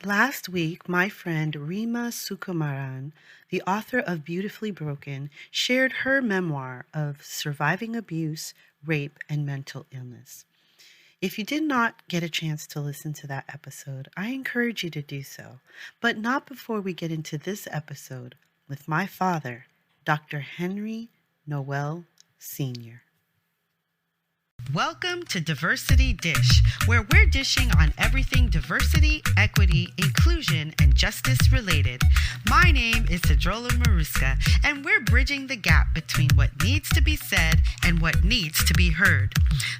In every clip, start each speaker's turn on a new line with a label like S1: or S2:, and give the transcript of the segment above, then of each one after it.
S1: Last week, my friend Rima Sukumaran, the author of Beautifully Broken, shared her memoir of surviving abuse, rape, and mental illness. If you did not get a chance to listen to that episode, I encourage you to do so, but not before we get into this episode with my father, Dr. Henry Noel Sr. Welcome to Diversity Dish, where we're dishing on everything diversity, equity, inclusion, and justice related. My name is Sedruola Maruska, and we're bridging the gap between what needs to be said and what needs to be heard.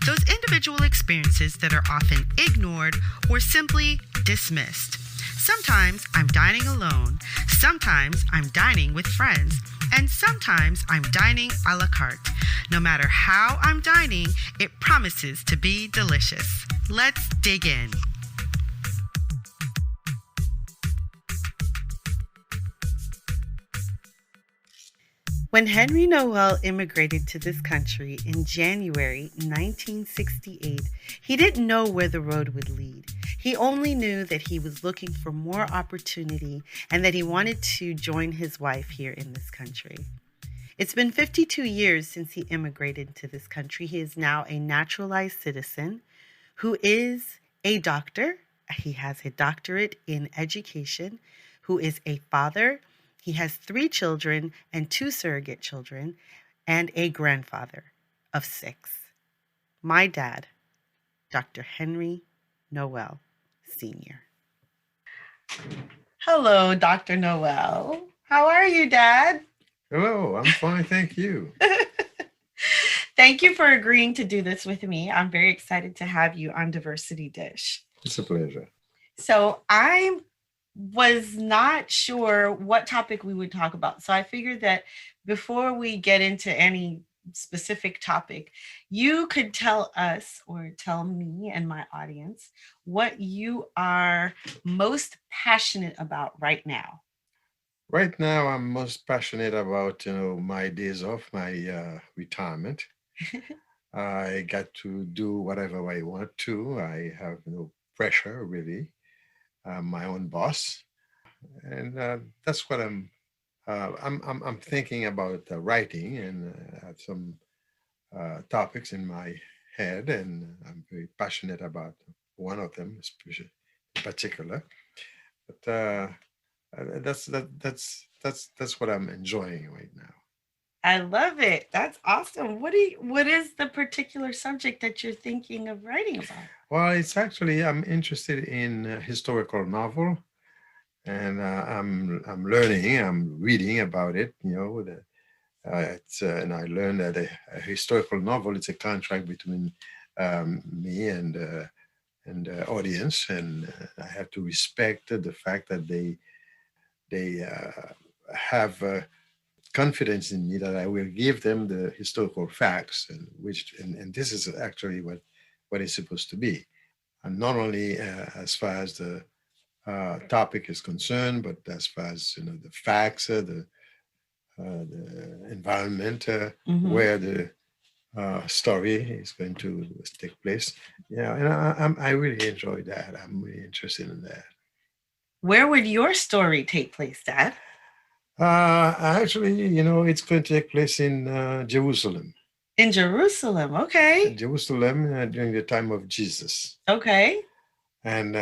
S1: Those individual experiences that are often ignored or simply dismissed. Sometimes I'm dining alone, sometimes I'm dining with friends, and sometimes I'm dining a la carte. No matter how I'm dining, it promises to be delicious. Let's dig in. When Henry Noel immigrated to this country in January 1968, he didn't know where the road would lead. He only knew that he was looking for more opportunity and that he wanted to join his wife here in this country. It's been 52 years since he immigrated to this country. He is now a naturalized citizen who is a doctor. He has a doctorate in education, who is a father. He has 3 children and 2 surrogate children and a grandfather of 6. My dad, Dr. Henry Noel Sr. Hello, Dr. Noel. How are you, Dad?
S2: Hello, I'm fine, thank you.
S1: Thank you for agreeing to do this with me. I'm very excited to have you on Diversity Dish.
S2: It's a pleasure.
S1: So I was not sure what topic we would talk about. So I figured that before we get into any specific topic, you could tell us or tell me and my audience what you are most passionate about right now.
S2: Right now, I'm most passionate about my days off, my retirement. I got to do whatever I want to. I have no pressure really. I'm my own boss, and that's what I'm thinking about writing and have some topics in my head, and I'm very passionate about one of them, especially in particular. But that's what I'm enjoying right now.
S1: I love it. That's awesome. What is the particular subject that you're thinking of writing about?
S2: Well, it's actually I'm interested in historical novel, and I'm learning. I'm reading about it. And I learned that a historical novel is a contract between me and the audience, and I have to respect the fact that they have confidence in me that I will give them the historical facts, and this is actually what it's supposed to be, and not only as far as the topic is concerned, but as far as the facts, the environment where the story is going to take place. Yeah, and I really enjoy that. I'm really interested in that.
S1: Where would your story take place, Dad?
S2: Actually, it's going to take place in Jerusalem.
S1: In Jerusalem, okay.
S2: In Jerusalem during the time of Jesus.
S1: Okay.
S2: And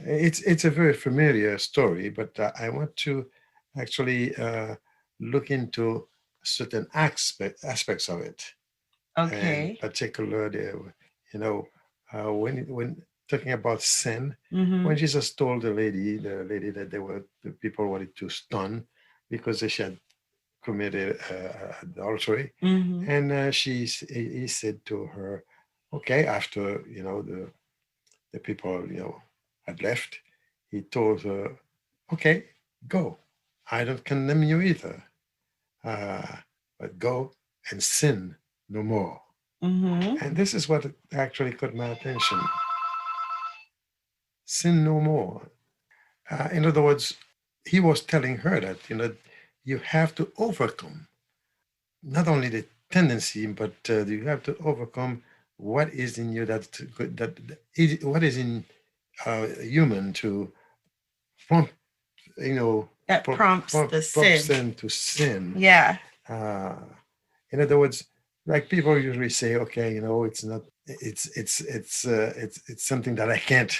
S2: it's a very familiar story, but I want to actually look into certain aspects of it.
S1: Okay.
S2: In particular, when talking about sin, when Jesus told the lady that the people wanted to stone because she had committed adultery, and he said to her, okay, after the people had left, he told her, okay, go. I don't condemn you either, but go and sin no more. And this is what actually caught my attention. Sin no more. In other words, he was telling her that you have to overcome not only the tendency, but you have to overcome what is in you what is in human to prompt, you know,
S1: that prompts the
S2: prompts
S1: sin.
S2: them to sin.
S1: Yeah.
S2: In other words, like people usually say, okay, you know, it's not, it's something that I can't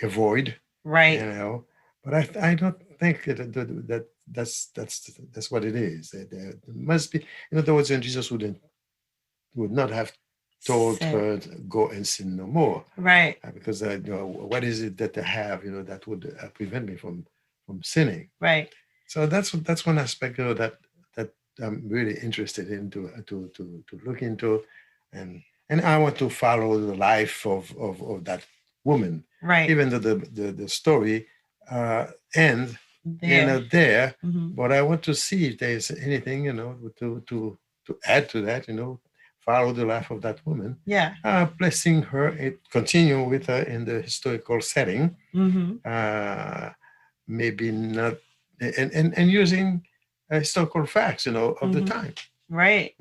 S2: avoid,
S1: Right.
S2: you know. But I don't think that's what it is. There must be, in other words, and Jesus would not have told her to go and sin no more,
S1: right?
S2: Because you know, what is it that I have, you know, that would prevent me from sinning,
S1: right?
S2: So that's one aspect, you know, that I'm really interested in to look into, and I want to follow the life of that woman,
S1: right?
S2: Even though the story ends there, but I want to see if there's anything, you know, to add to that, you know, follow the life of that woman,
S1: yeah,
S2: placing her, continue with her in the historical setting, maybe not, and using historical facts, you know, of the time.
S1: Right.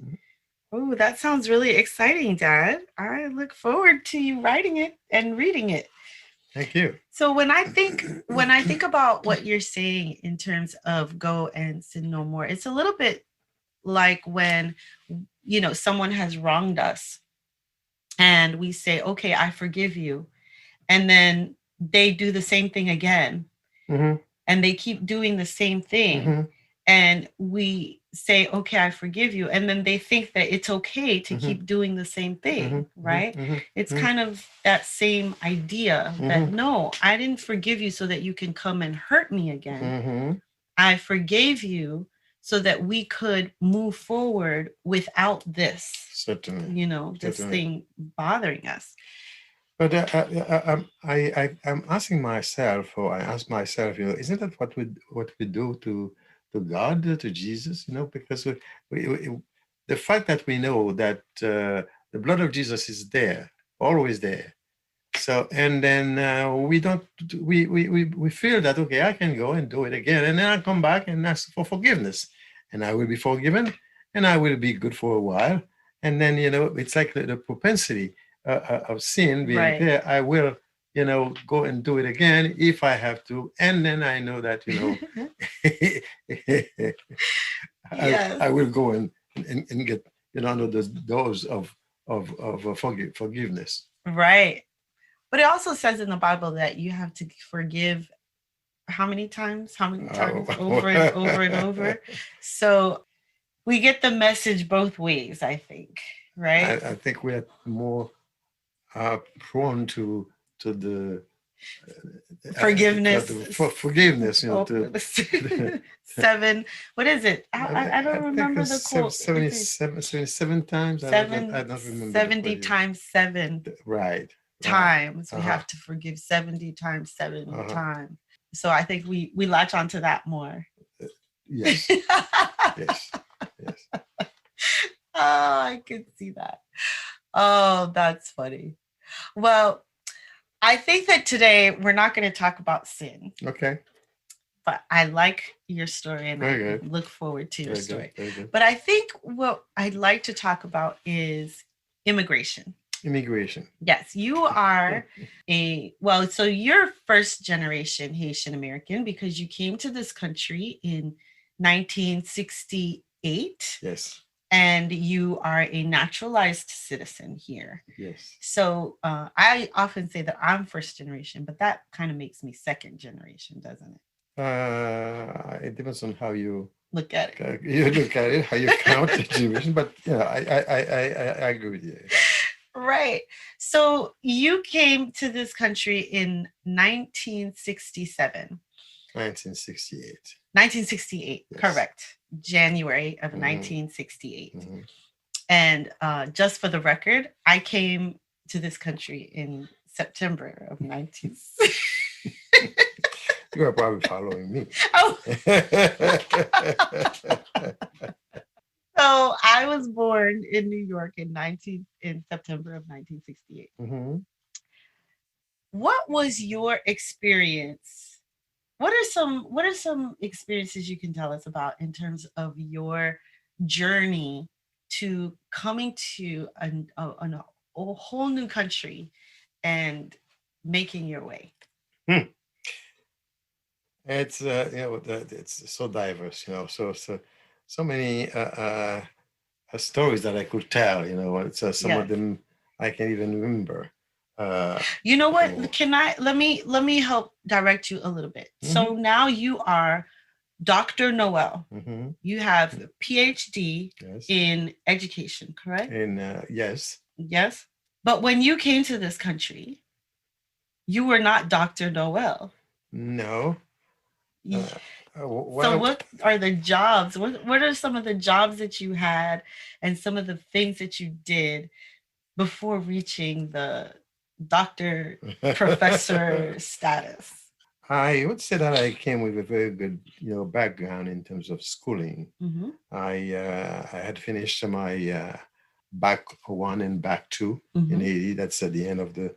S1: Oh, that sounds really exciting, Dad. I look forward to you writing it and reading it.
S2: Thank you.
S1: So when I think about what you're saying in terms of go and sin no more, it's a little bit like when, you know, someone has wronged us and we say, okay, I forgive you. And then they do the same thing again. And they keep doing the same thing. And we say, okay, I forgive you. And then they think that it's okay to keep doing the same thing, right? It's kind of that same idea that no, I didn't forgive you so that you can come and hurt me again. I forgave you so that we could move forward without this,
S2: Certainly,
S1: you know, this thing bothering us.
S2: But I'm asking myself, or I ask myself, you know, isn't that what we do to God, to Jesus, you know? Because the fact that we know that the blood of Jesus is there, always there. So, and then we don't, we feel that, okay, I can go and do it again. And then I come back and ask for forgiveness. And I will be forgiven and I will be good for a while. And then, you know, it's like the propensity of sin being there. I will, you know, go and do it again if I have to. And then I know that, you know, I will go and get, you know, under the doors of forgiveness.
S1: Right. But it also says in the Bible that you have to forgive how many times? How many times? Over and over and over. So we get the message both ways, I think, right?
S2: I think we are more prone to the
S1: forgiveness.
S2: Forgiveness, you know.
S1: Seven. What is it? I don't remember the quote.
S2: 77 times. I don't remember.
S1: 70 times 7.
S2: Right.
S1: Times. We have to forgive 70 times 7 times. So I think we latch onto that more.
S2: Yes. Yes. Yes.
S1: Oh, I can see that. Oh, that's funny. Well, I think that today we're not going to talk about sin.
S2: Okay.
S1: But I like your story and I look forward to your story. But I think what I'd like to talk about is immigration.
S2: Immigration.
S1: Yes, you are so you're first generation Haitian American because you came to this country in 1968.
S2: Yes.
S1: And you are a naturalized citizen here.
S2: Yes.
S1: So I often say that I'm first generation, but that kind of makes me second generation, doesn't it?
S2: It depends on how you
S1: look at it.
S2: You look at it, how you count the generation, but yeah, I agree with you.
S1: Right. So you came to this country in 1967.
S2: 1968.
S1: 1968, yes. Correct. January of 1968. And just for the record, I came to this country in September of 1960.
S2: You are probably following me.
S1: Oh. So I was born in New York in September of 1968. What was your experience? What are some experiences you can tell us about in terms of your journey to coming to a whole new country and making your way?
S2: It's it's so diverse, so many stories that I could tell. It's some of
S1: Yes.
S2: them I can't even remember. Uh,
S1: You know what?
S2: oh,
S1: Can I let me help direct you a little bit.
S2: mm-hmm,
S1: So now you are Dr. Noel.
S2: mm-hmm,
S1: You have a PhD
S2: yes,
S1: in education, correct?
S2: and yes,
S1: Yes. But when you came to this country, you were not Dr. Noel.
S2: no. Uh,
S1: So
S2: well,
S1: what are the jobs? What are some of the jobs that you had and some of the things that you did before reaching the doctor professor status?
S2: I would say that I came with a very good, background in terms of schooling.
S1: Mm-hmm.
S2: I had finished my back one and back two in
S1: Mm-hmm.
S2: Haiti. That's at the end of the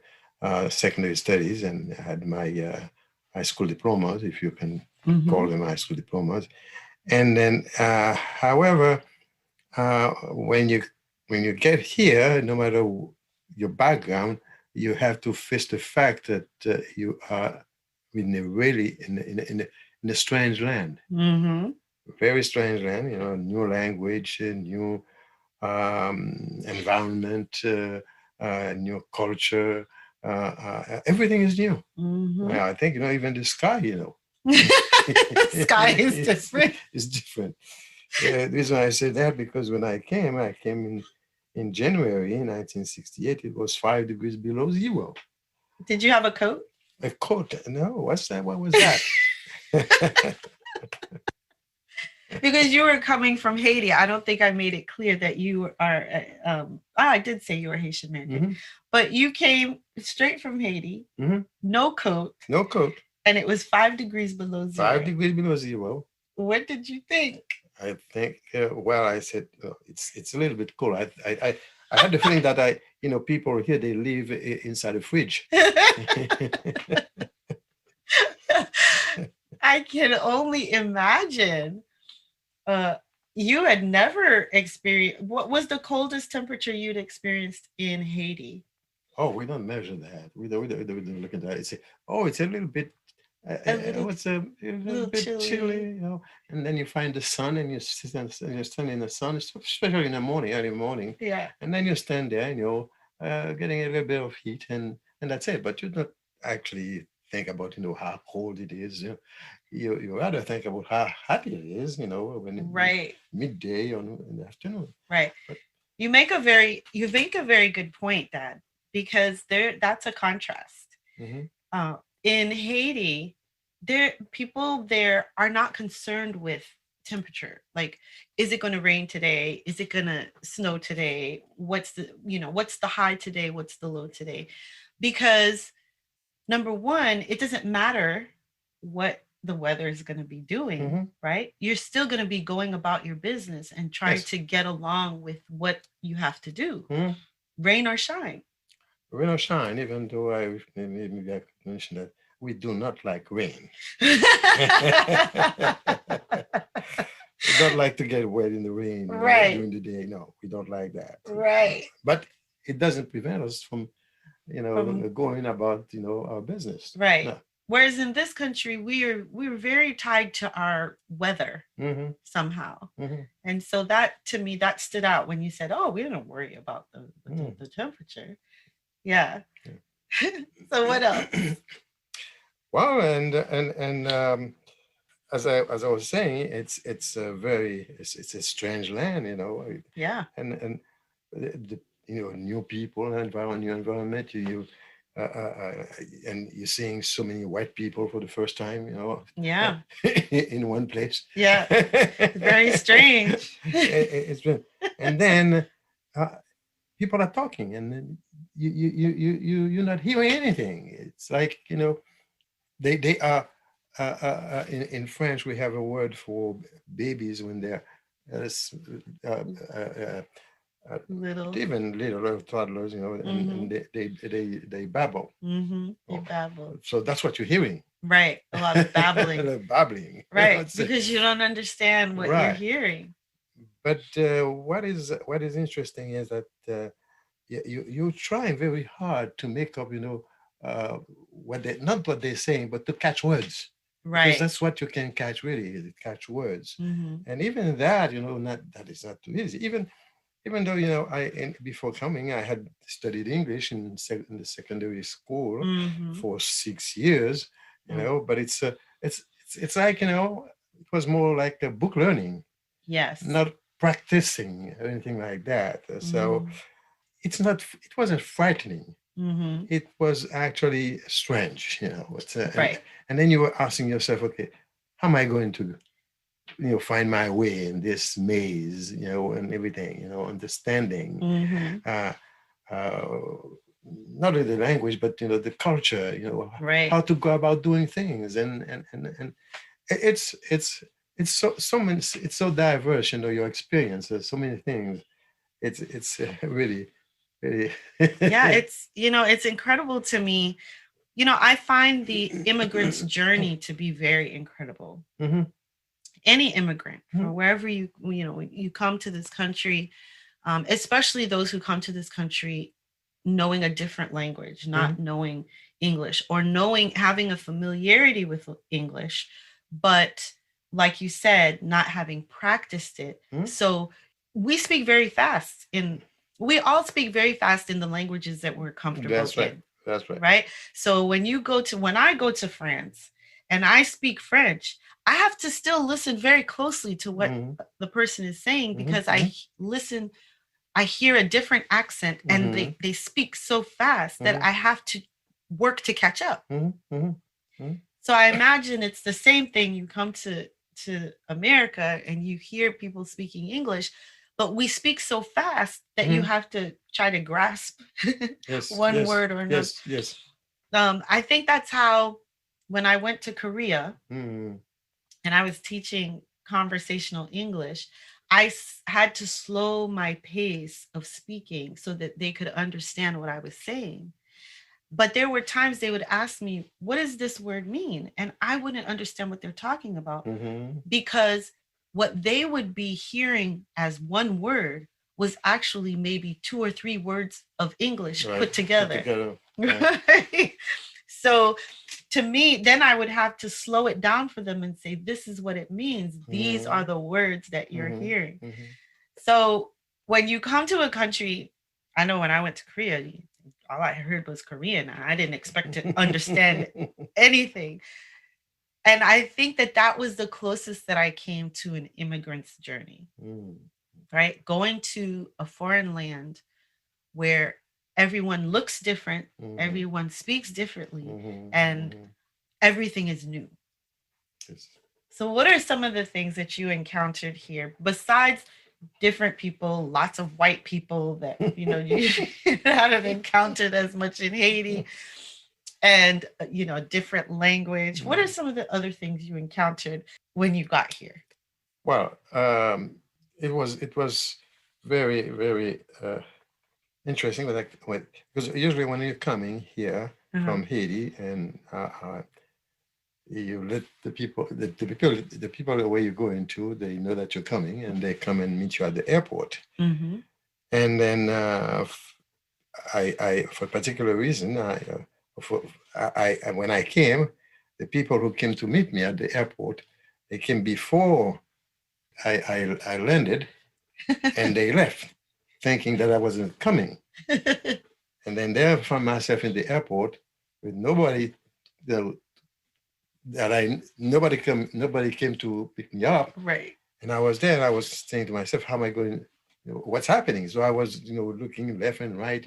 S2: secondary studies, and I had my high school diplomas, if you can call
S1: Mm-hmm.
S2: them high school diplomas. And then, however, when you get here, no matter your background, you have to face the fact that you are in a strange land,
S1: Mm-hmm.
S2: very strange land. New language, new environment, new culture. Everything is new.
S1: Mm-hmm.
S2: I think even the sky,
S1: Sky is different.
S2: is different. The reason I say that because when I came in January 1968. It was 5 degrees below zero.
S1: Did you have a coat?
S2: A coat? No, what's that? What was that?
S1: Because you were coming from Haiti. I don't think I made it clear that you are. I did say you were Haitian American,
S2: Mm-hmm.
S1: but you came straight from Haiti,
S2: Mm-hmm.
S1: no coat,
S2: No coat.
S1: and it was 5 degrees below
S2: Five
S1: zero.
S2: degrees below zero.
S1: What did you think?
S2: I think. Well, I said it's a little bit cool. I had the feeling that people here they live inside a fridge.
S1: I can only imagine. Uh, you had never experienced. What was the coldest temperature you'd experienced in Haiti?
S2: Oh, we don't measure that. We don't look at that. It's a little bit.
S1: A little,
S2: It's a little
S1: little
S2: bit chilly,
S1: chilly.
S2: and then you find the sun, and you stand in the sun, especially in the morning, early morning,
S1: Yeah.
S2: and then you stand there, and you're getting a little bit of heat, and that's it. But you don't actually think about how cold it is. You rather think about how happy it is, when
S1: Right.
S2: midday or in the afternoon.
S1: Right.
S2: But
S1: You make a very good point, Dad, because that's a contrast.
S2: hmm
S1: In Haiti, people there are not concerned with temperature. Like, is it going to rain today? Is it going to snow today? What's the high today? What's the low today? Because number one, it doesn't matter what the weather is going to be doing,
S2: hmm
S1: right? You're still going to be going about your business and trying
S2: yes,
S1: to get along with what you have to do,
S2: hmm
S1: rain or shine.
S2: rain or shine. Even though maybe I could mention that we do not like rain. We don't like to get wet in the rain,
S1: Right,
S2: during the day. No, we don't like that.
S1: right.
S2: But it doesn't prevent us from,
S1: From
S2: going about, our business.
S1: right.
S2: No.
S1: Whereas in this country, we are very tied to our weather
S2: hmm
S1: somehow.
S2: hmm
S1: And so that to me that stood out when you said, "Oh, we don't worry about
S2: mm
S1: the temperature." Yeah. So what else?
S2: Well, and as I was saying, it's a strange land,
S1: Yeah.
S2: and new people, new environment. And you're seeing so many white people for the first time,
S1: Yeah.
S2: in one place.
S1: Yeah. Very strange.
S2: It's been, and then uh, people are talking, and then you're not hearing anything. It's like they are. In French, we have a word for babies when they're uh, s- uh, uh, uh,
S1: Little.
S2: even little toddlers, and
S1: Mm-hmm.
S2: they babble.
S1: Mm-hmm. They
S2: Oh,
S1: babble.
S2: so that's what you're hearing.
S1: Right. A lot of babbling.
S2: Like babbling.
S1: Right.
S2: That's it.
S1: Because you don't understand what you're
S2: Right.
S1: hearing.
S2: But what is interesting is that you're trying very hard to make up, what they not what they're saying, but to catch words. Because that's what you can catch really, catch words. And even that, not that is not too easy. Even though before coming, I had studied English in the secondary school for 6 years. But it's like it was more like a book learning.
S1: Yes.
S2: Not practicing or anything like that. So it wasn't frightening. It was actually strange.
S1: Right.
S2: And then you were asking yourself, okay, how am I going to find my way in this maze, and everything, understanding, not only the language, but the culture,
S1: right.
S2: how to go about doing things, and it's so many, it's so diverse, your experience. There's so many things. It's really, really.
S1: Yeah, it's incredible to me. I find the immigrant's journey to be very incredible. Any immigrant, or wherever you come to this country, especially those who come to this country knowing a different language, not knowing English, or having a familiarity with English, but like you said, not having practiced it. So we speak very fast we all speak very fast in the languages that we're comfortable
S2: That's right.
S1: in.
S2: That's right.
S1: Right. So when I go to France and I speak French, I have to still listen very closely to what the person is saying, because I hear a different accent, and they speak so fast that I have to work to catch up. So I imagine it's the same thing. You come to America and you hear people speaking English, but we speak so fast that you have to try to grasp one word or another.
S2: Yes.
S1: I think that's how, when I went to Korea and I was teaching conversational English, I had to slow my pace of speaking so that they could understand what I was saying. But there were times they would ask me, what does this word mean? And I wouldn't understand what they're talking about, because what they would be hearing as one word was actually maybe 2 or 3 words of English put together. Right? So to me, then I would have to slow it down for them and say, this is what it means. These are the words that you're hearing. So when you come to a country, I know when I went to Korea, all I heard was Korean. I didn't expect to understand anything. And I think that was the closest that I came to an immigrant's journey, right? Going to a foreign land where everyone looks different, everyone speaks differently, and everything is new.
S2: Yes.
S1: So what are some of the things that you encountered here, besides different people, lots of white people that you hadn't encountered as much in Haiti, and different language? What are some of the other things you encountered when you got here?
S2: Well, it was very, very interesting, because usually when you're coming here from Haiti, and you let the people where you're going to, they know that you're coming, and they come and meet you at the airport. And then I for a particular reason, when I came, the people who came to meet me at the airport, they came before I landed, and they left, thinking that I wasn't coming. And then there I found myself in the airport with nobody, nobody came to pick me up.
S1: Right.
S2: And I was there, and I was saying to myself, how am I going, what's happening? So I was, looking left and right,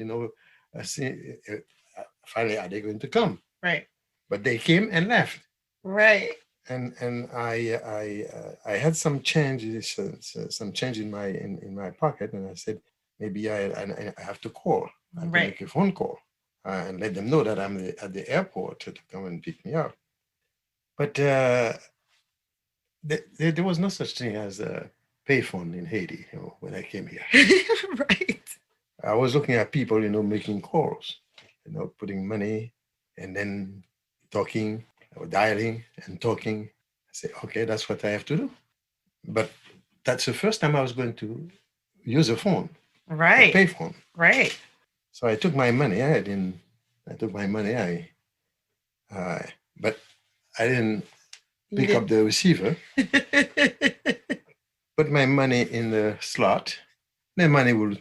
S2: finally, are they going to come?
S1: Right.
S2: But they came and left.
S1: Right.
S2: And I had some changes, some change in my pocket, and I said, maybe I have to call. I have to make a phone call and let them know that I'm at the airport to come and pick me up. But there was no such thing as a payphone in Haiti when I came here.
S1: Right.
S2: I was looking at people, making calls, putting money, and then talking, or dialing and talking. I say, okay, that's what I have to do. But that's the first time I was going to use a phone,
S1: right?
S2: A payphone,
S1: right?
S2: So I took my money. I took my money. But I didn't pick up the receiver, put my money in the slot, the money will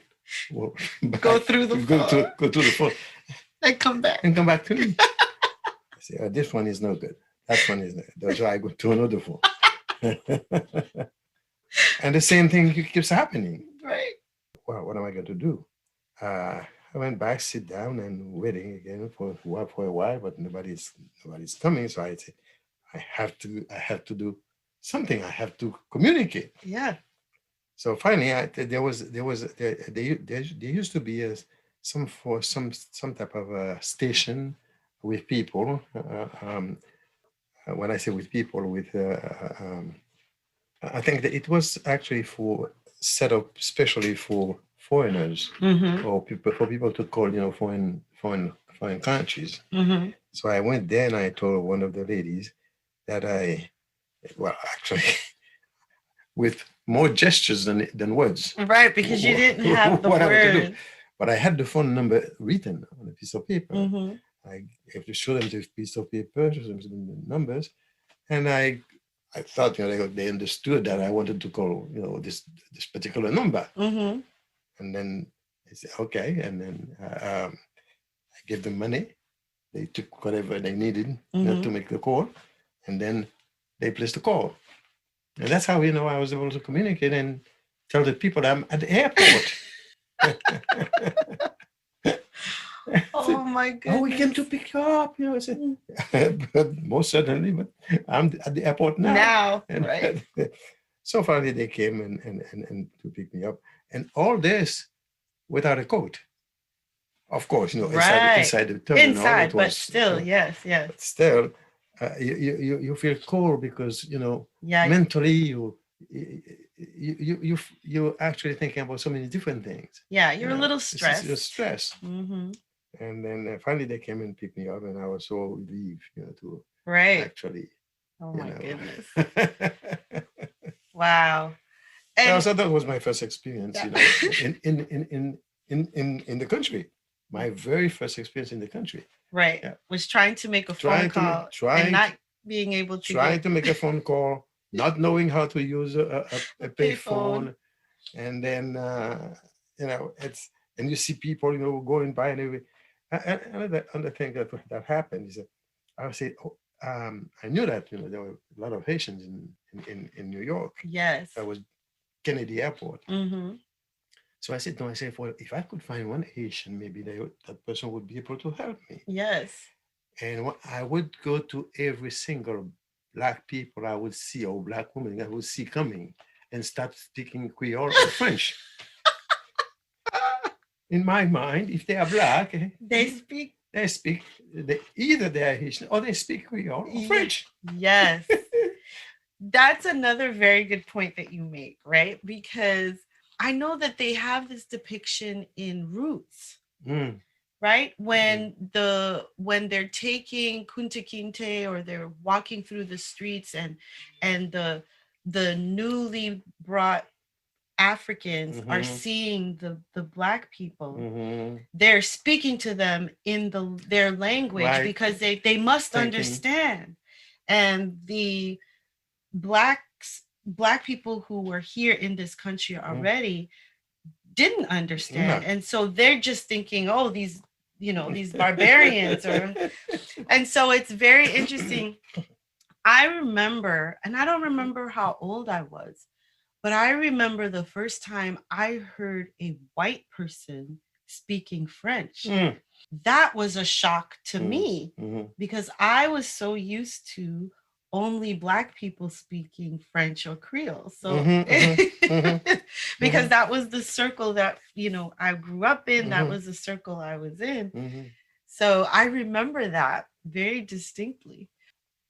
S1: go through the phone.
S2: Go to the phone.
S1: And come back.
S2: And come back to me. I say, this one is no good. That one is not good. So I go to another phone. And the same thing keeps happening.
S1: Right.
S2: Well, what am I going to do? I went back, sit down, and waiting again for a while, but nobody's coming. So I said, I have to do something. I have to communicate.
S1: Yeah.
S2: So finally, there used to be some type of a station with people. When I say with people, I think that it was actually set up especially for foreigners or people to call, foreign countries. So I went there and I told one of the ladies that actually with more gestures than words.
S1: Right, because you didn't have the word.
S2: But I had the phone number written on a piece of paper. I have to show them the piece of paper, show them the numbers, and I thought they understood that I wanted to call this particular number. And then they said okay, and then I gave them money. They took whatever they needed to make the call, and then they placed the call. And that's how I was able to communicate and tell the people I'm at the airport.
S1: Oh my goodness!
S2: Oh, we came to pick you up. I said, but most certainly, but I'm at the airport now.
S1: Right?
S2: So finally, they came and to pick me up, and all this without a coat. Of course, inside the terminal.
S1: Inside, but still, yes.
S2: But still, you feel cold because mentally you're actually thinking about so many different things.
S1: Yeah, you're a little stressed.
S2: You're stressed. And then finally they came and picked me up, and I was so relieved, to actually.
S1: Oh my goodness! Wow.
S2: And so that was my first experience, in the country. My very first experience in the country.
S1: Right. Yeah. Was trying to make a phone call and not being able to.
S2: Trying to make a phone call, not knowing how to use a payphone, and then and you see people going by and everything. Another thing that happened is that I would say, I knew that there were a lot of Haitians in New York.
S1: Yes.
S2: That was Kennedy Airport. So I said to myself, well, if I could find one Haitian, maybe that person would be able to help me.
S1: Yes.
S2: And I would go to every single Black people I would see, or Black woman I would see coming, and start speaking Creole or French. In my mind, if they are Black, they speak either they are Haitian or they speak Creole or French.
S1: Yes. That's another very good point that you make, right? Because I know that they have this depiction in Roots, right? When they're taking Kunta Kinte, or they're walking through the streets, and the newly brought Africans are seeing the Black people. They're speaking to them in their language, because they must understand. And the Black people who were here in this country already didn't understand. And so they're just thinking, oh, these barbarians and so it's very interesting. I remember, and I don't remember how old I was, but I remember the first time I heard a white person speaking French. That was a shock to me, because I was so used to only Black people speaking French or Creole. So because that was the circle that, I grew up in, that was the circle I was in. So I remember that very distinctly.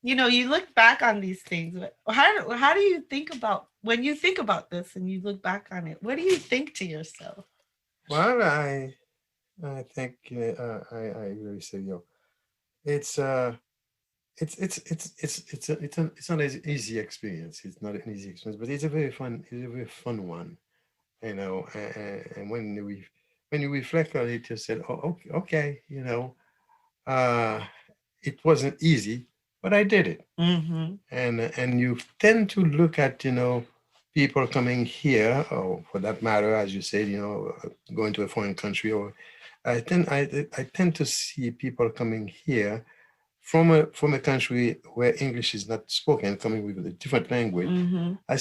S1: You look back on these things. How do you think about, when you think about this and you look back on it, what do you think to yourself?
S2: Well, I think I really say, it's not an easy experience. It's not an easy experience, but it's a very fun one, and when you reflect on it, you said, oh, okay, it wasn't easy, but I did it. And you tend to look at, people coming here, or for that matter, as you said, going to a foreign country, or I tend to see people coming here from a country where English is not spoken, coming with a different language. I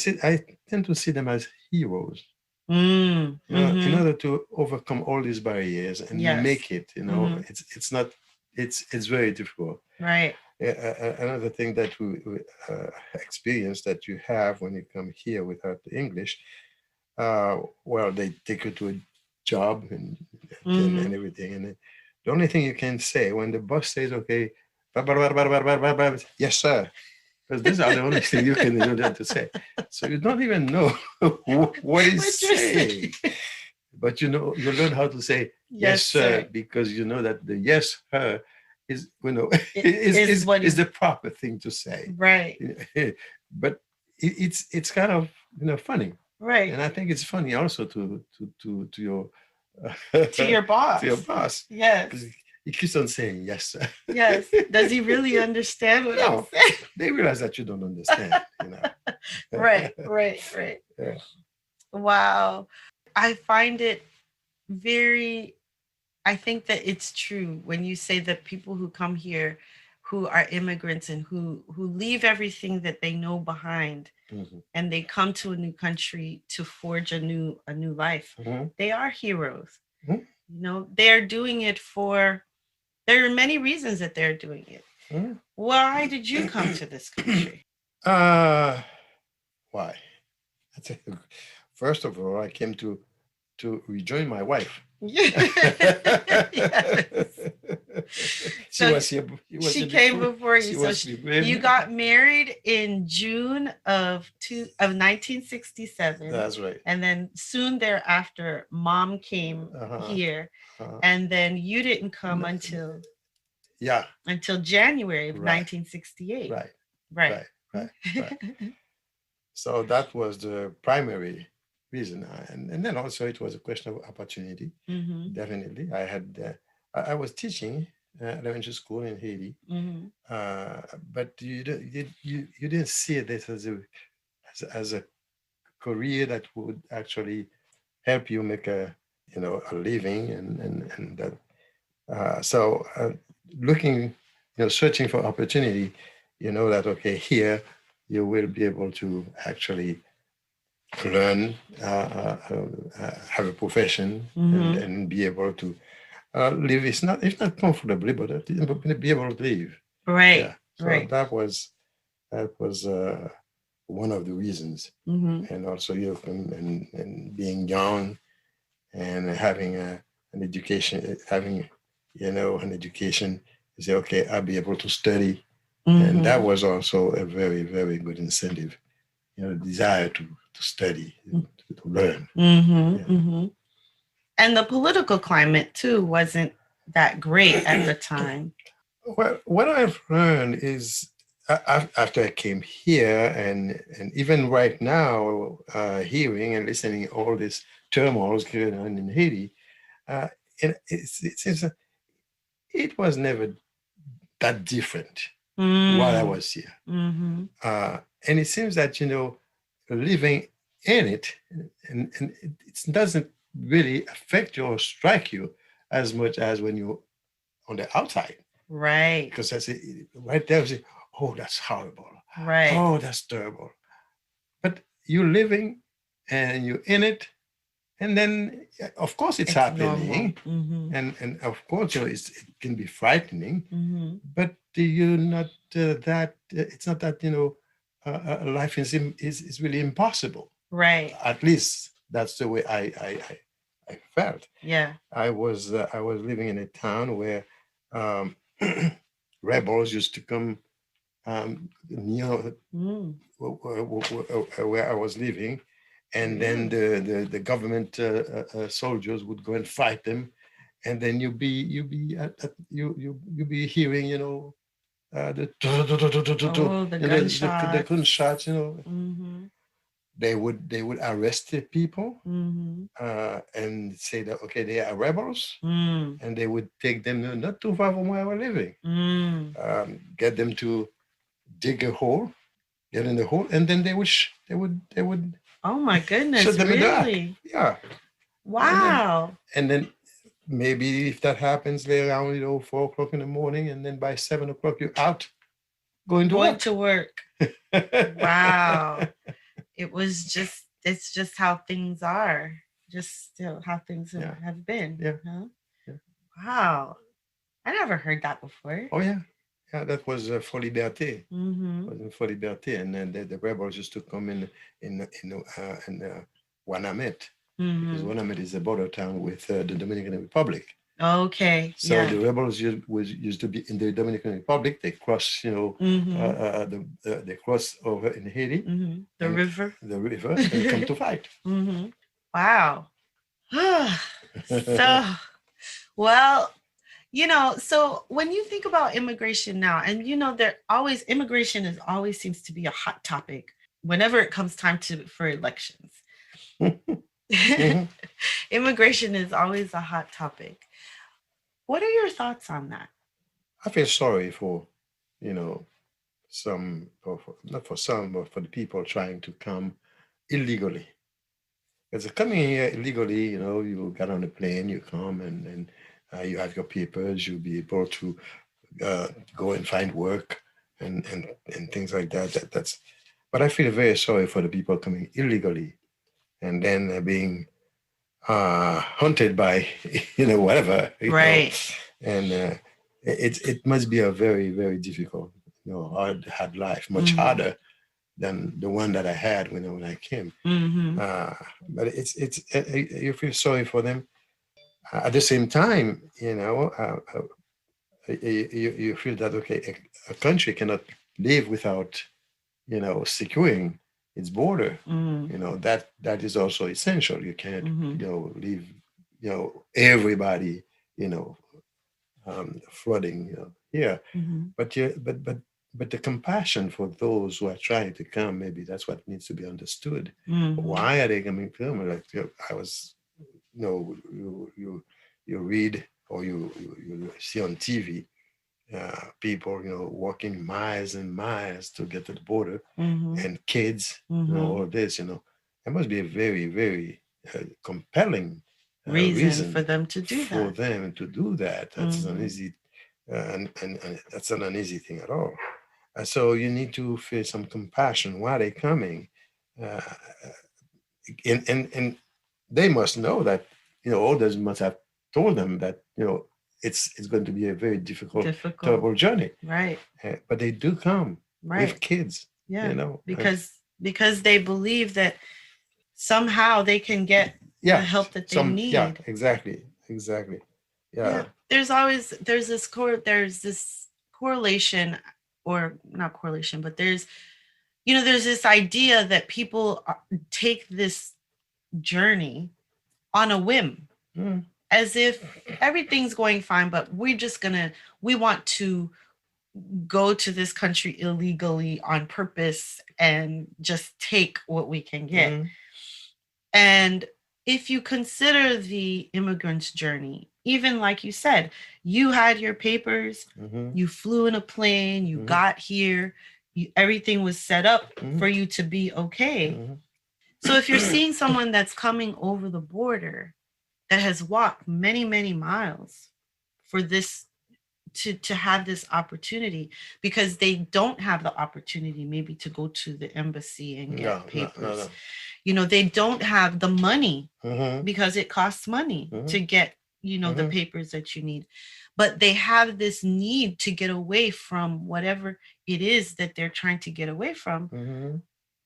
S2: tend to see them as heroes. In order to overcome all these barriers and make it, it's not, it's very difficult.
S1: Right.
S2: Another thing that we experience that you have when you come here without the English, well, they take you to a job and everything, and the only thing you can say when the boss says, okay, yes sir, because these are the only thing you can do to say. So you don't even know what he's saying. But you learn how to say yes, sir, because you know that the yes, her is, is the proper thing to say.
S1: Right.
S2: But it's kind of, funny.
S1: Right.
S2: And I think it's funny also to your
S1: to your boss.
S2: To your boss.
S1: Yes.
S2: He keeps on saying yes, sir.
S1: Yes. Does he really understand what I'm saying?
S2: They realize that you don't understand,
S1: Right.
S2: Yeah.
S1: Wow. I find it I think that it's true when you say that people who come here who are immigrants and who leave everything that they know behind and they come to a new country to forge a new life. They are heroes. They're doing it there are many reasons that they're doing it. Why did you come to this country?
S2: Why? First of all, I came to rejoin my wife.
S1: She came before you. So you got married in June of 1967.
S2: That's right.
S1: And then soon thereafter, Mom came here, and then you didn't come until January of 1968.
S2: Right. So that was the primary reason, and then also it was a question of opportunity. Definitely, I was teaching elementary school in Haiti, but you didn't see this as a career that would actually help you make a living, and that so looking, searching for opportunity, that okay, here you will be able to actually learn, have a profession, and be able to live. It's not comfortably, but be able to live.
S1: Right.
S2: Yeah. So that was one of the reasons, and also and being young and having an education, an education. You say, okay, I'll be able to study, and that was also a very, very good incentive. Desire to study, to learn.
S1: And the political climate too wasn't that great at the time.
S2: Well, what I've learned is after I came here, and even right now, hearing and listening all this turmoil going on in Haiti, it was never that different while I was here. And it seems that, living in it, and it doesn't really affect you or strike you as much as when you're on the outside.
S1: Right.
S2: Because I say, right there, I say, oh, that's horrible.
S1: Right.
S2: Oh, that's terrible. But you're living and you're in it. And then, of course, it's happening. And of course, it can be frightening. But you're not it's not that, life is really impossible.
S1: Right.
S2: At least that's the way I felt.
S1: Yeah.
S2: I was living in a town where rebels used to come near where I was living, and then the government soldiers would go and fight them, and then you be hearing the gunshots, They would arrest the people and say that, okay, they are rebels, and they would take them not too far from where I was living, get them to dig a hole, get in the hole, and then they would.
S1: Oh my
S2: Shut
S1: goodness,
S2: them in the dark.
S1: really?
S2: Yeah.
S1: Wow.
S2: And then maybe if that happens later around, 4 o'clock in the morning, and then by 7 o'clock you're out going
S1: to work. Wow. It's just how things are. Just how things have been.
S2: Yeah.
S1: Huh?
S2: Yeah.
S1: Wow. I never heard that before.
S2: Oh yeah. Yeah, that was for Liberté.
S1: Mm-hmm.
S2: Was for Liberté, and then the rebels used to come in Wanamet, because Wanamet is a border town with the Dominican Republic.
S1: Okay.
S2: So the rebels used to be in the Dominican Republic. They cross, they cross over in Haiti,
S1: the river,
S2: and come to fight.
S1: Wow. So, well, so when you think about immigration now, and immigration always seems to be a hot topic whenever it comes time for elections. Immigration is always a hot topic. What are your thoughts on that?
S2: I feel sorry for, some, not for some, but for the people trying to come illegally. Because coming here illegally, you get on a plane, you come, and you have your papers, you'll be able to go and find work and things like that. But I feel very sorry for the people coming illegally and then being hunted by, whatever.
S1: Right.
S2: And it must be a very, very difficult, hard life, much harder than the one that I had when I came. But it's you feel sorry for them. At the same time, you feel that, okay, a country cannot live without, securing its border. That is also essential. You can't, leave, everybody, flooding, here. But the compassion for those who are trying to come, maybe that's what needs to be understood. Why are they coming to them? Like, I was, you read or you see on TV, people, walking miles and miles to get to the border, and kids, all this, it must be a very, very compelling reason
S1: for them to do
S2: that. That's an easy, and that's not an easy thing at all. So you need to feel some compassion. Why are they coming? And they must know that, others must have told them that, it's going to be a very difficult, terrible journey.
S1: Right.
S2: But they do come with kids.
S1: Yeah. Because they believe that somehow they can get the help that they need.
S2: Yeah, exactly. Yeah.
S1: There's this correlation, or not correlation, but there's this idea that people take this journey on a whim, as if everything's going fine, but we want to go to this country illegally on purpose and just take what we can get. And if you consider the immigrant's journey, even like you said, you had your papers, you flew in a plane, you got here, everything was set up for you to be okay. So if you're seeing someone that's coming over the border that has walked many, many miles for this, to have this opportunity, because they don't have the opportunity maybe to go to the embassy and get papers. No. They don't have the money, because it costs money to get, the papers that you need. But they have this need to get away from whatever it is that they're trying to get away from.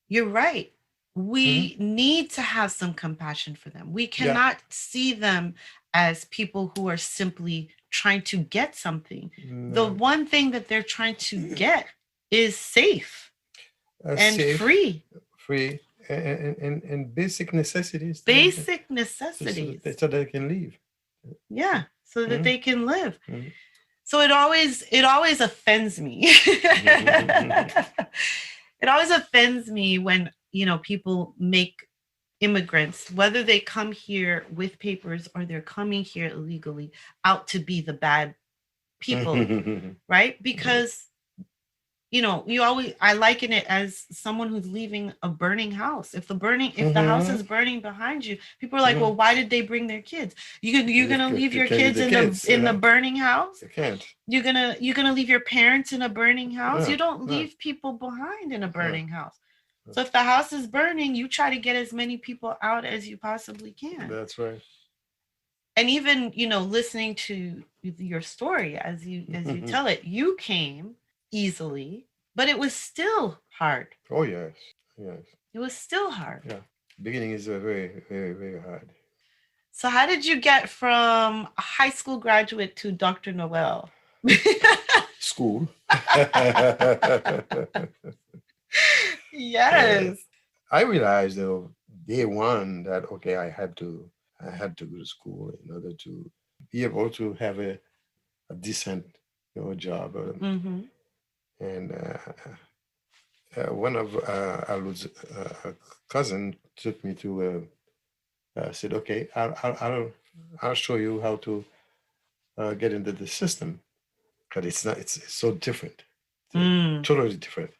S1: You're right. We need to have some compassion for them. We cannot see them as people who are simply trying to get something. The one thing that they're trying to get is safe and free.
S2: And basic necessities.
S1: Basic necessities.
S2: So they can live.
S1: Yeah, so that they can live. So it always offends me. It always offends me when, people make immigrants, whether they come here with papers or they're coming here illegally, out to be the bad people, right? Because, I liken it as someone who's leaving a burning house. If the house is burning behind you, people are like, well, why did they bring their kids? You're gonna leave your kids in the burning house?
S2: You can't.
S1: You're gonna leave your parents in a burning house? You don't leave people behind in a burning house. So if the house is burning, you try to get as many people out as you possibly can.
S2: That's right.
S1: And even, listening to your story as you tell it, you came easily, but it was still hard.
S2: Oh, yes. Yes.
S1: It was still hard.
S2: Yeah. Beginning is very, very, very hard.
S1: So how did you get from a high school graduate to Dr. Noel?
S2: School.
S1: Yes.
S2: I realized though day one that okay, I had to go to school in order to be able to have a decent job. And one of Alu's cousin took me to said, okay, I'll show you how to get into the system, but it's so different, totally different.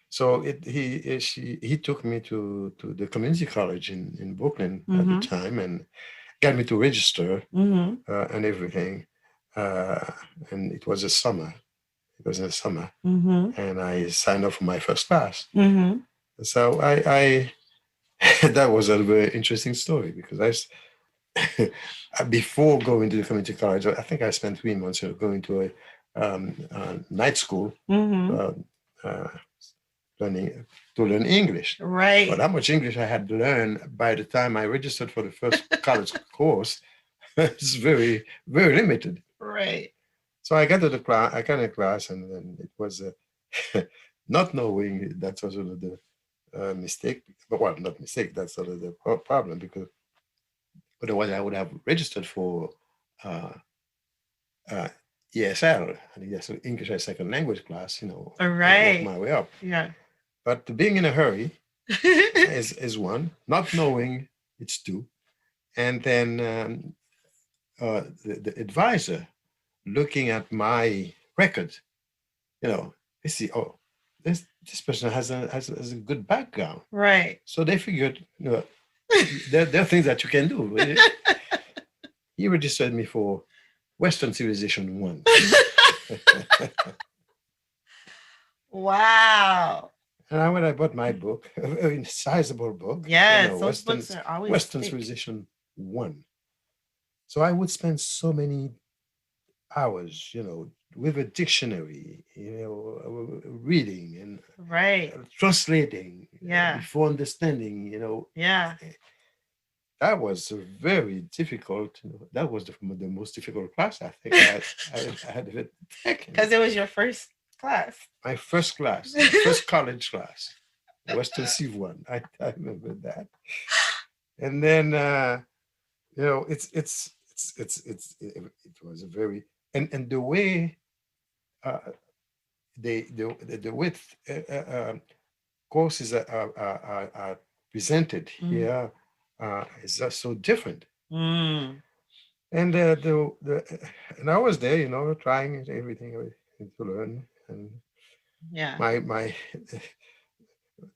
S2: So he took me to the community college in Brooklyn at the time and got me to register and everything. And it was a summer. It was in the summer, and I signed up for my first class. So I that was a very interesting story because before going to the community college, I think I spent 3 months going to a night school. Learning English.
S1: Right.
S2: But how much English I had to learn by the time I registered for the first college course is very, very limited.
S1: Right.
S2: So I got to the class, and then it was not knowing that's sort of the mistake. But well, not mistake, that's sort of the problem, because otherwise I would have registered for ESL, and English as Second Language class,
S1: right.
S2: Work my way up.
S1: Yeah.
S2: But being in a hurry is one, not knowing it's two, and then the advisor looking at my record, they see, oh, this person has a good background,
S1: right?
S2: So they figured, there are things that you can do. He registered me for Western Civilization 1.
S1: Wow.
S2: And when I bought my book, a very sizable book.
S1: Yes, those books are always
S2: Western
S1: thick.
S2: Civilization 1. So I would spend so many hours, with a dictionary, reading and
S1: right,
S2: translating,
S1: yeah,
S2: before understanding,
S1: yeah.
S2: That was very difficult. That was the most difficult class I think I had ever taken.
S1: Because it was your first class.
S2: My first class, first college class, Western Civ 1. I remember that. And then it was a very and the way the width courses are presented here is just so different. And and I was there, trying everything to learn. And
S1: yeah,
S2: my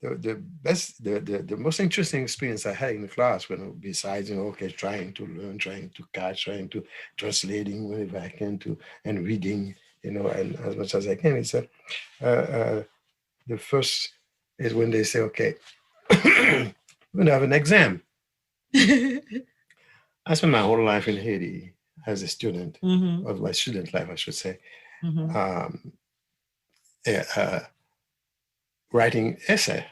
S2: the most interesting experience I had in the class, besides trying to learn, trying to catch, trying to translating whenever I can and reading, and as much as I can, it's the first is when they say, okay, we're gonna have an exam. I spent my whole life in Haiti as a student, of my student life, I should say, writing essay.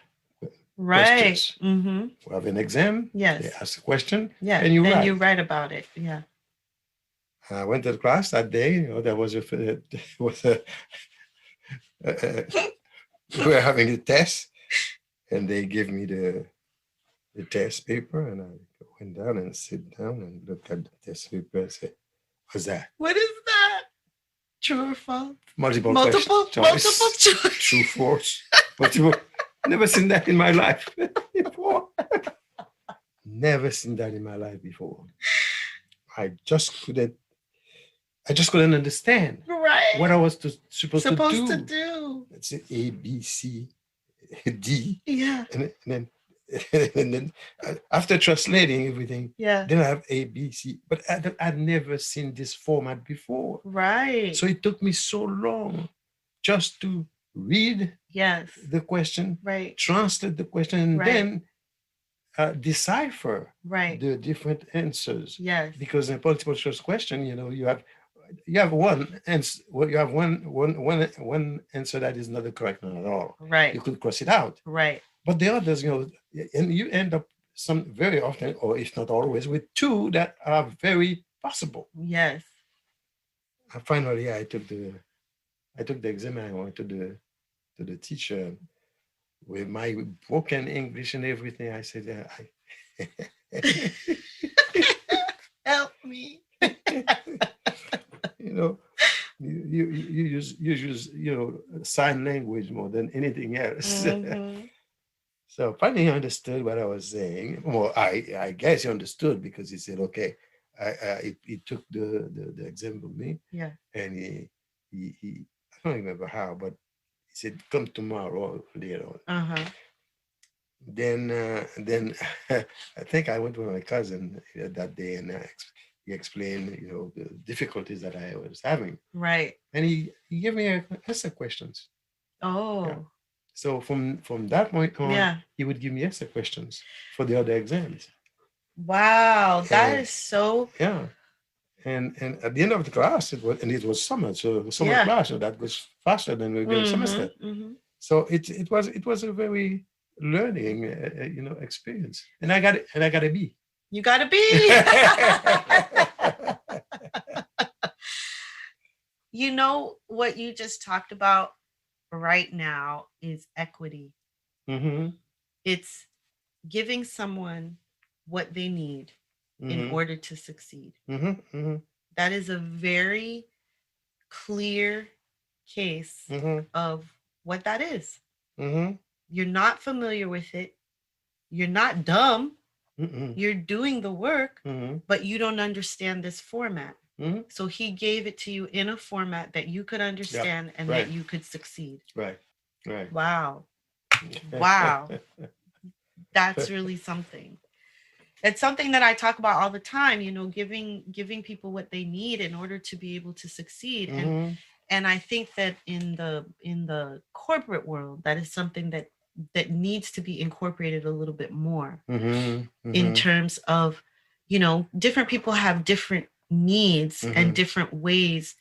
S1: Right.
S2: We have an exam.
S1: Yes.
S2: They ask a question.
S1: Yeah.
S2: And
S1: you write about it. Yeah.
S2: I went to the class that day. There was we were having a test, and they gave me the test paper, and I went down and sit down and looked at the test paper and said, "What's that?
S1: What is that? True or false?
S2: Multiple
S1: choice.
S2: True, false. Multiple. Never seen that in my life before. Never seen that in my life before. I just couldn't. I just couldn't understand what I was supposed
S1: to do.
S2: Let's say A, B, C, D.
S1: Yeah.
S2: And then and then after translating everything, then I have A, B, C. But I'd never seen this format before.
S1: Right.
S2: So it took me so long just to read the question, translate the question, and then decipher the different answers.
S1: Yes.
S2: Because in a multiple choice question, you have one answer. Well, you have one answer that is not the correct one at all.
S1: Right.
S2: You could cross it out.
S1: Right.
S2: But the others, and you end up very often, or if not always, with two that are very possible.
S1: Yes.
S2: Finally, I took the exam, and I went to the teacher with my broken English and everything. I said,
S1: help me.
S2: You use sign language more than anything else. Mm-hmm. So finally he understood what I was saying. Well, I guess he understood, because he said, okay. He took the exam with me.
S1: Yeah.
S2: And he I don't remember how, but he said, come tomorrow later on.
S1: Uh-huh.
S2: Then I think I went with my cousin that day, and he explained, the difficulties that I was having.
S1: Right.
S2: And he gave me essay questions.
S1: Oh.
S2: Yeah. So from that point on, he would give me essay questions for the other exams.
S1: Wow, that is so.
S2: Yeah. And at the end of the class, it was summer, so summer class, so that was faster than the regular semester. Mm-hmm. So it was a very learning, experience, and I got a B.
S1: You got a B. You know what you just talked about right now is equity.
S2: Mm-hmm.
S1: It's giving someone what they need in order to succeed.
S2: Mm-hmm. Mm-hmm.
S1: That is a very clear case of what that is.
S2: Mm-hmm.
S1: You're not familiar with it. You're not dumb.
S2: Mm-mm.
S1: You're doing the work,
S2: but
S1: you don't understand this format.
S2: Mm-hmm.
S1: So he gave it to you in a format that you could understand and that you could succeed.
S2: Right.
S1: Wow. Wow. That's really something. It's something that I talk about all the time, giving people what they need in order to be able to succeed. And I think that in the corporate world, that is something that needs to be incorporated a little bit more in terms of, different people have different needs and different ways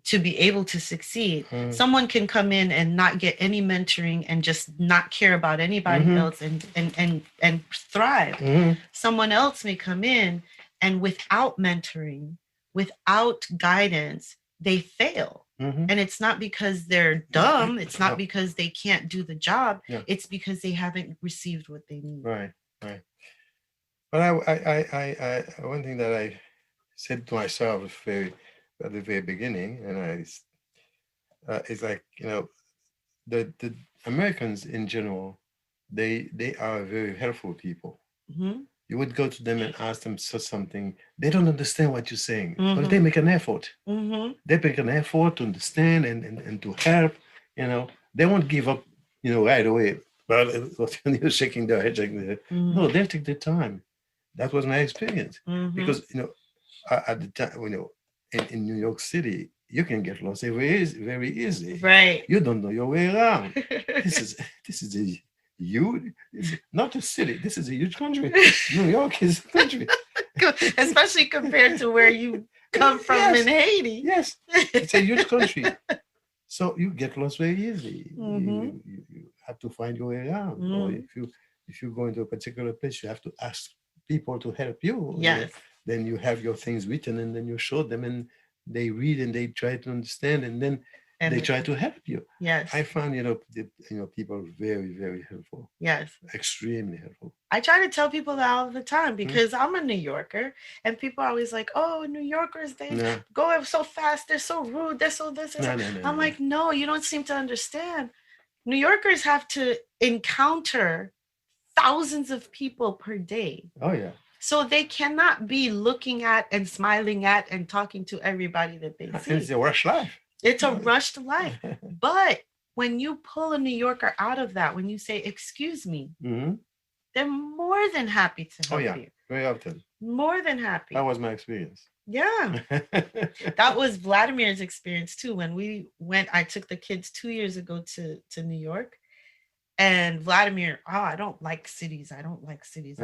S1: to be able to succeed. Someone can come in and not get any mentoring and just not care about anybody else and thrive. Someone else may come in and without mentoring, without guidance, they fail. And it's not because they're dumb. It's not because they can't do the job. It's because they haven't received what they need.
S2: Right. But I one thing that I said to myself at the very beginning, and it's like, the Americans in general, they are very helpful people. You would go to them and ask them something. They don't understand what you're saying, but they make an effort. They make an effort to understand and to help. They won't give up, right away. But you're shaking their head, no, they'll take their time. That was my experience. Because, at the time, in New York City, you can get lost very easy.
S1: Right.
S2: You don't know your way around. This is a huge, not a city. This is a huge country. New York is a country,
S1: especially compared to where you come from in Haiti.
S2: Yes, it's a huge country. So you get lost very easy. You have to find your way around. Or if you go into a particular place, you have to ask people to help you.
S1: Yes.
S2: Then you have your things written, and then you show them, and they read and they try to understand, and then they try to help you.
S1: Yes.
S2: I found, people very, very helpful.
S1: Yes.
S2: Extremely helpful.
S1: I try to tell people that all the time because I'm a New Yorker, and people are always like, oh, New Yorkers, they go so fast. They're so rude. They're so this. No, I'm like, no, you don't seem to understand. New Yorkers have to encounter thousands of people per day.
S2: Oh, yeah.
S1: So they cannot be looking at and smiling at and talking to everybody that they see.
S2: It's a rush life.
S1: It's a rushed life. But when you pull a New Yorker out of that, when you say, excuse me, they're more than happy to help you.
S2: Very often.
S1: More than happy.
S2: That was my experience.
S1: Yeah. That was Vladimir's experience too. When we went, I took the kids 2 years ago to New York. And Vladimir, I don't like cities. I don't like cities.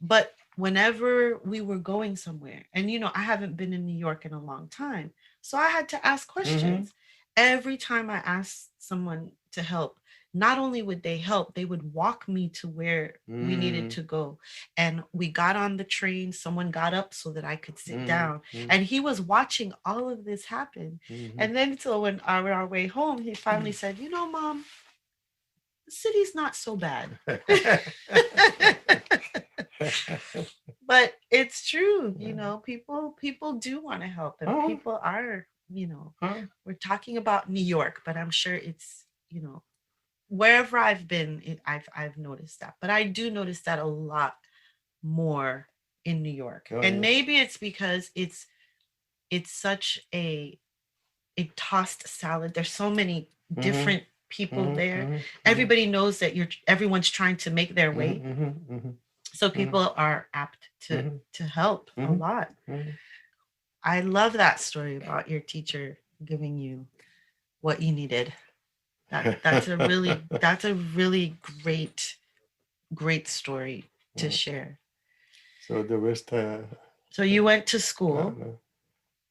S1: But whenever we were going somewhere, and I haven't been in New York in a long time, so I had to ask questions. Every time I asked someone to help, not only would they help, they would walk me to where we needed to go. And we got on the train. Someone got up so that I could sit down. And he was watching all of this happen. And then so when on our way home, he finally said, Mom, the city's not so bad. But it's true, people do want to help, and people are, we're talking about New York, but I'm sure it's, wherever I've been, I've noticed that. But I do notice that a lot more in New York. And maybe it's because it's such a tossed salad. There's so many different people there. Everybody knows that everyone's trying to make their way. So people are apt to help a lot. I love that story about your teacher giving you what you needed. That's a really great story to share.
S2: So the rest.
S1: So you went to school.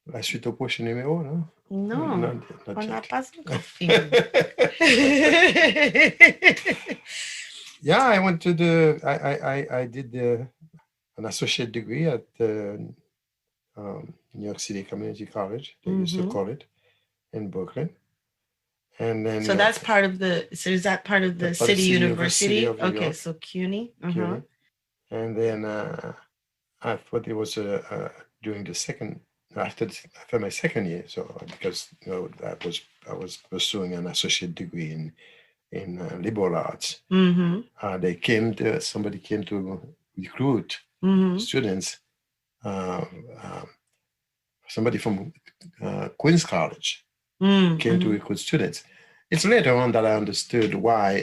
S2: La suite au prochain numéro, non?
S1: Non, on n'a pas encore fini.
S2: Yeah, I went to I did an associate degree at New York City Community College. They used to call it, in Brooklyn. And then
S1: so that's part of the. So is that part of the City University? Okay, so CUNY.
S2: And then I thought it was during the second. After my second year, so because I was pursuing an associate degree in liberal arts. Somebody came to recruit students. Somebody from Queens College came to recruit students. It's later on that I understood why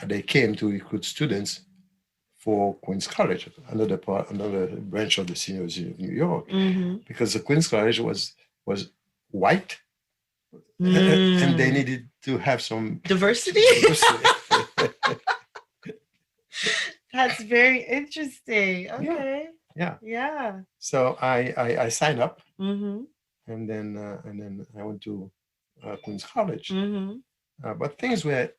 S2: they came to recruit students for Queens College, another branch of the University of New York, because the Queens College was white, and they needed to have some
S1: diversity. That's very interesting. Okay. Yeah.
S2: So I signed up, and then I went to Queens College. But things were,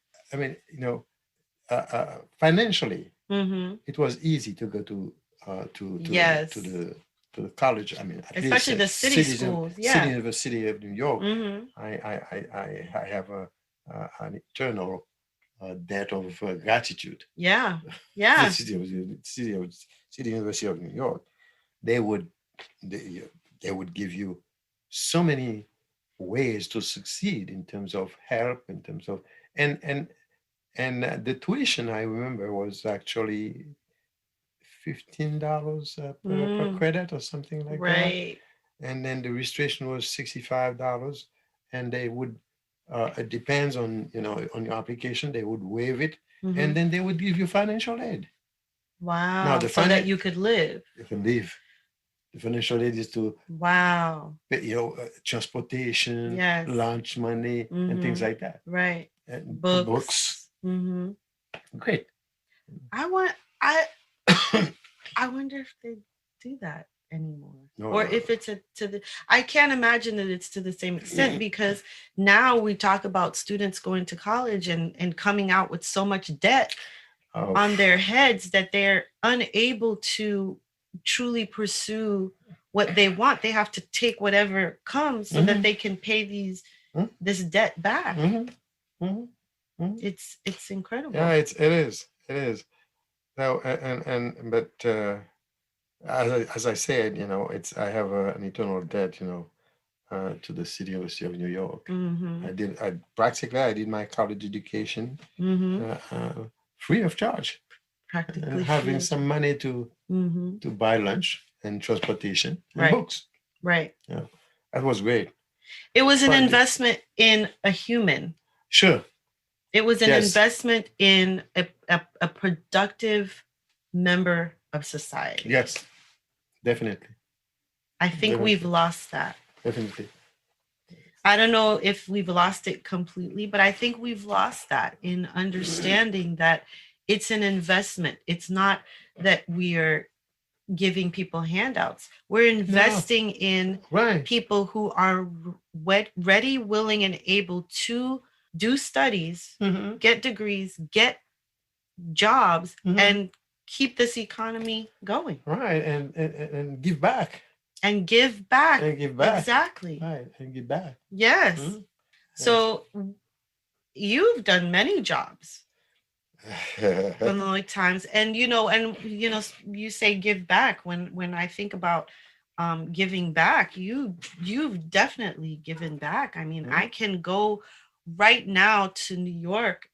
S2: financially. It was easy to go to the college.
S1: Especially the city schools.
S2: City University of New York. I have an eternal debt of gratitude.
S1: Yeah.
S2: The City University of New York. They would give you so many ways to succeed in terms of help, in terms of and the tuition, I remember, was actually $15 per credit or something like that.
S1: Right.
S2: And then the registration was $65, and they would. It depends on on your application. They would waive it, and then they would give you financial aid.
S1: Wow! Now, so that you could live.
S2: You can live. The financial aid is to pay, transportation, lunch money, and things like that.
S1: Right.
S2: And books. Great.
S1: I wonder if they do that anymore, if it's I can't imagine that it's to the same extent, because now we talk about students going to college and coming out with so much debt on their heads that they're unable to truly pursue what they want. They have to take whatever comes so that they can pay this debt back. It's incredible.
S2: Yeah, it is. Now, but as I said, I have an eternal debt, to the City University of New York. I did my college education free of charge.
S1: Practically
S2: having
S1: free
S2: some money to buy lunch and transportation and books.
S1: Right.
S2: Yeah, that was great.
S1: It was an investment in a human.
S2: Sure.
S1: It was an investment in a productive member of society.
S2: Yes, definitely.
S1: I think we've lost that.
S2: Definitely.
S1: I don't know if we've lost it completely, but I think we've lost that in understanding that it's an investment. It's not that we are giving people handouts. We're investing in people who are ready, willing, and able to do studies, get degrees, get jobs, and keep this economy going.
S2: Right, and give back.
S1: And give back.
S2: And give back.
S1: Exactly.
S2: Right, and give back.
S1: Yes. So you've done many jobs from the times, and you say give back. When I think about giving back, you've definitely given back. I mean, I can go right now to New York,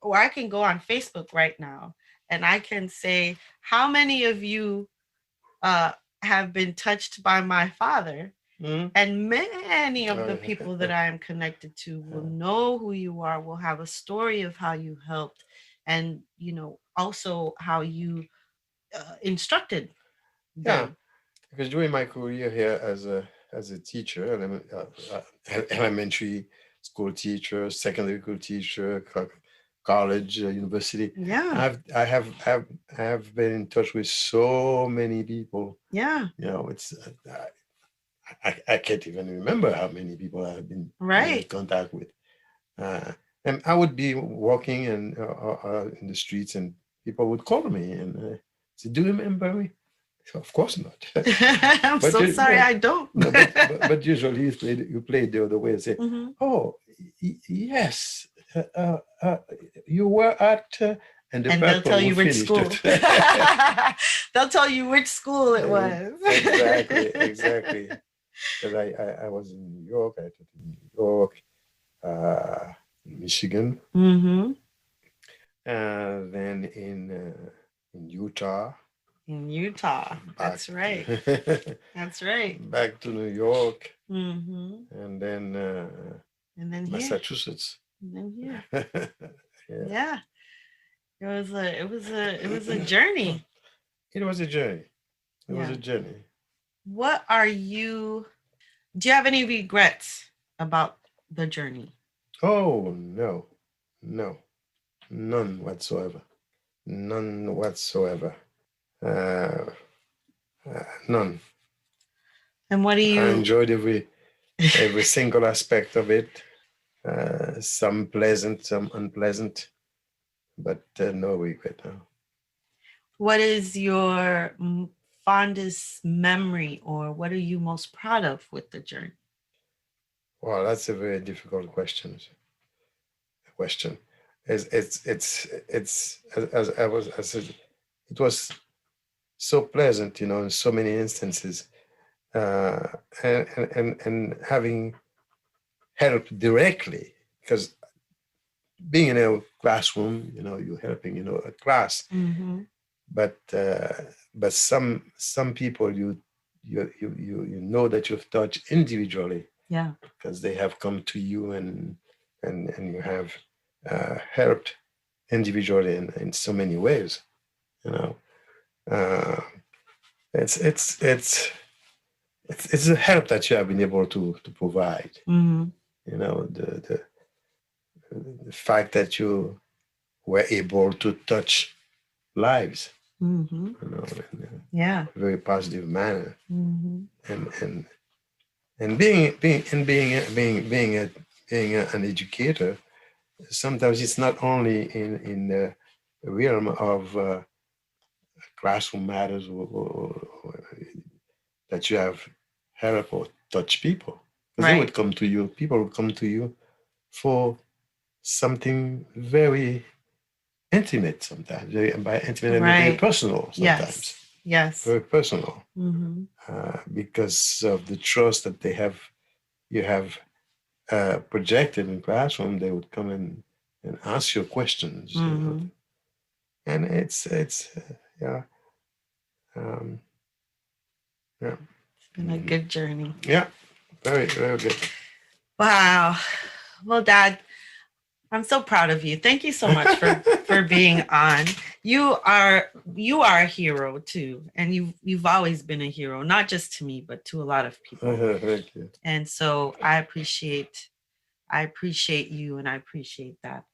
S1: or I can go on Facebook right now, and I can say, how many of you have been touched by my father? And many of the people that I am connected to will know who you are, will have a story of how you helped, and also how you instructed them.
S2: Because during my career here as a teacher, elementary school teacher, secondary school teacher, college, university.
S1: Yeah.
S2: I have been in touch with so many people.
S1: Yeah.
S2: It's I can't even remember how many people I've been in contact with. And I would be walking in the streets, and people would call me and say, "Do you remember me?" Of course not.
S1: I'm so sorry, I don't.
S2: but usually you play the other way and say, "Oh, yes, you were at," and
S1: they'll tell you which school. They'll tell you which school it was.
S2: Exactly. Because I was in New York. I taught in New York, Michigan, then in Utah.
S1: In Utah, that's right. That's right.
S2: Back to New York, and then Massachusetts,
S1: and then here. Yeah. It was a journey.
S2: It was a journey. It was a journey.
S1: What do you have any regrets about the journey?
S2: Oh, no, none whatsoever. None.
S1: And what do you?
S2: I enjoyed every single aspect of it. Some pleasant, some unpleasant, but no regret. No.
S1: What is your fondest memory, or what are you most proud of with the journey?
S2: Well, that's a very difficult question. It's as I said, it was so pleasant, in so many instances, and having help directly, because being in a classroom, you're helping, a class, but some people you know that you've touched individually, because they have come to you and you have helped individually in so many ways, it's a help that you have been able to provide. The fact that you were able to touch lives, in a very positive manner, and being an educator, sometimes it's not only in the realm of classroom matters or that you have help or touch people. Because they would come to you, people would come to you for something very intimate sometimes. By intimate, and very personal sometimes.
S1: Yes.
S2: Very personal. Because of the trust that you have projected in classroom, they would come and ask you questions. And it's yeah, um, yeah.
S1: It's been a good journey.
S2: Yeah, very, very good.
S1: Wow. Well, Dad, I'm so proud of you. Thank you so much for being on. You are a hero too, and you've always been a hero, not just to me, but to a lot of people.
S2: Thank you.
S1: And so I appreciate you, and I appreciate that.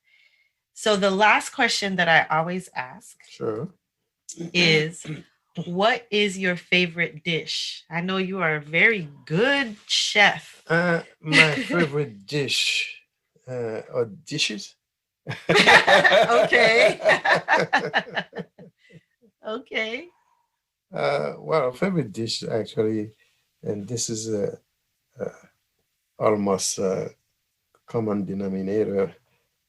S1: So the last question that I always ask is, what is your favorite dish? I know you are a very good chef.
S2: My favorite dish or dishes.
S1: Okay. Okay.
S2: Well, favorite dish actually, and this is almost a common denominator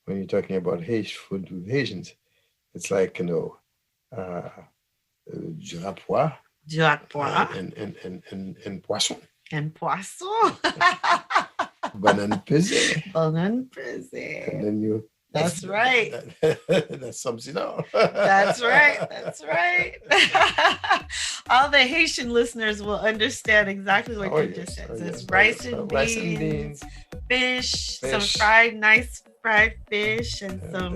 S2: when you're talking about Haitian food with Haitians. It's like, du rapois.
S1: Du rapois.
S2: And poisson.
S1: And poisson.
S2: Banane pesée.
S1: Banane pesée.
S2: And then
S1: that's right.
S2: That sums it all.
S1: That's right. That's right. All the Haitian listeners will understand exactly what you just said. It's rice and beans, fish, some nice fried fish, and some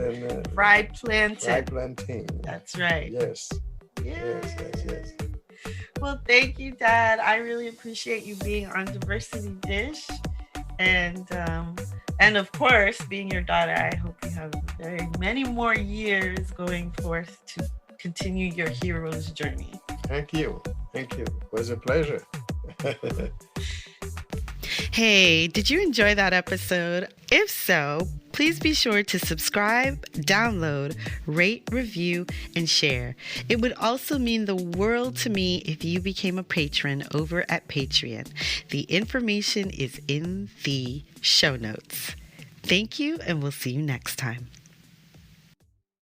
S1: fried plantain.
S2: Fried plantain.
S1: That's right.
S2: Yes.
S1: Yes. Well, thank you, Dad. I really appreciate you being on Diversity Dish. And of course, being your daughter, I hope you have very many more years going forth to continue your hero's journey.
S2: Thank you. It was a pleasure.
S1: Hey, did you enjoy that episode? If so, please be sure to subscribe, download, rate, review, and share. It would also mean the world to me if you became a patron over at Patreon. The information is in the show notes. Thank you, and we'll see you next time.